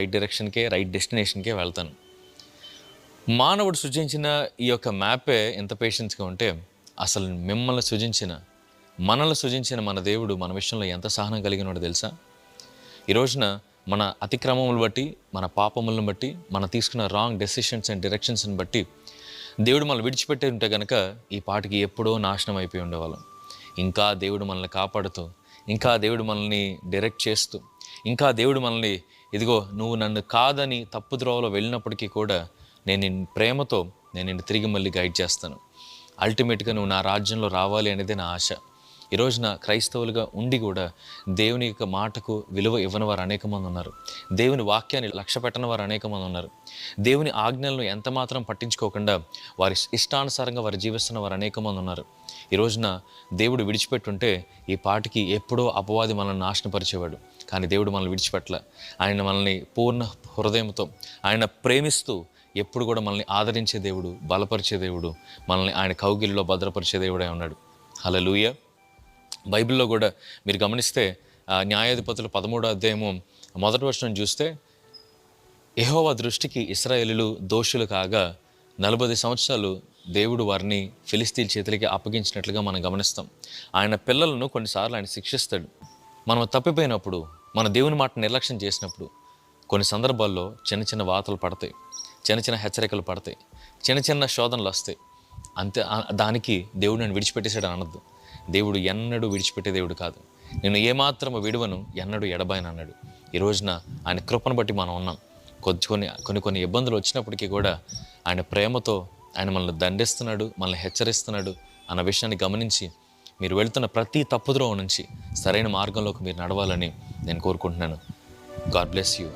Right డైరెక్షన్కే, right డెస్టినేషన్కే వెళ్తాను. మానవుడు సృజించిన ఈ యొక్క మ్యాపే ఎంత పేషెన్స్గా ఉంటే, అసలు మనల్ని సృజించిన మన దేవుడు మన విషయంలో ఎంత సహనం కలిగినాడో తెలుసా? ఈ రోజున మన అతిక్రమములు బట్టి, మన పాపములను బట్టి, మనం తీసుకున్న రాంగ్ డెసిషన్స్ అండ్ డైరెక్షన్స్ని బట్టి దేవుడు మనల్ని విడిచిపెట్టి ఉంటే కనుక ఈ పాటికి ఎప్పుడో నాశనం అయిపోయి ఉండేవాళ్ళం. ఇంకా దేవుడు మనల్ని కాపాడుతూ, ఇంకా దేవుడు మనల్ని డైరెక్ట్ చేస్తూ, ఇంకా దేవుడు మనల్ని ఇదిగో నువ్వు నన్ను కాదని తప్పు ద్రోవలో వెళ్ళినప్పటికీ కూడా నేను ప్రేమతో నేను నిన్ను తిరిగి మళ్ళీ గైడ్ చేస్తాను. అల్టిమేట్గా నువ్వు నా రాజ్యంలో రావాలి అనేది నా ఆశ. ఈ రోజున క్రైస్తవులుగా ఉండి కూడా దేవుని యొక్క మాటకు విలువ ఇవ్వని వారు అనేక మంది ఉన్నారు. దేవుని వాక్యాన్ని లక్ష్య పెట్టని వారు అనేక మంది ఉన్నారు. దేవుని ఆజ్ఞలను ఎంత మాత్రం పట్టించుకోకుండా వారి ఇష్టానుసారంగా వారు జీవిస్తున్న వారు అనేక మంది ఉన్నారు. ఈ రోజున దేవుడు విడిచిపెట్టుంటే ఈ పాటికి ఎప్పుడో అపవాది మనల్ని నాశనపరిచేవాడు. కానీ దేవుడు మనల్ని విడిచిపెట్టల. ఆయన మనల్ని పూర్ణ హృదయంతో ఆయన ప్రేమిస్తూ ఎప్పుడు కూడా మనల్ని ఆదరించే దేవుడు, బలపరిచే దేవుడు, మనల్ని ఆయన కౌగిలిలో భద్రపరిచే దేవుడే ఉన్నాడు. హల్లెలూయా. బైబిల్లో కూడా మీరు గమనిస్తే న్యాయాధిపతులు 13వ అధ్యాయము 1వ వచనం చూస్తే, యెహోవా దృష్టికి ఇశ్రాయేలీయులు దోషులు కాగా 40 సంవత్సరాలు దేవుడు వారిని ఫిలిస్తీన్ల చేతులకి అప్పగించినట్లుగా మనం గమనిస్తాం. ఆయన పిల్లలను కొన్నిసార్లు ఆయన శిక్షిస్తాడు. మనం తప్పిపోయినప్పుడు, మన దేవుని మాట నిర్లక్ష్యం చేసినప్పుడు కొన్ని సందర్భాల్లో చిన్న చిన్న వాతలు పడతాయి, చిన్న చిన్న హెచ్చరికలు పడతాయి, చిన్న చిన్న శోధనలు వస్తాయి. అంతే. దానికి దేవుడు నన్ను విడిచిపెట్టేసాడు అనద్దు. దేవుడు ఎన్నడూ విడిచిపెట్టే దేవుడు కాదు. నేను ఏమాత్రము విడువను, ఎన్నడూ ఎడబాయను అన్నాడు. ఈ రోజున ఆయన కృపను బట్టి మనం ఉన్నాం. కొన్ని ఇబ్బందులు వచ్చినప్పటికీ కూడా ఆయన ప్రేమతో ఆయన మనల్ని దండిస్తున్నాడు, మనల్ని హెచ్చరిస్తున్నాడు అన్న విషయాన్ని గమనించి మీరు వెళ్తున్న ప్రతి తప్పుద్రోవ నుంచి సరైన మార్గంలోకి మీరు నడవాలని నేను కోరుకుంటున్నాను. God bless you.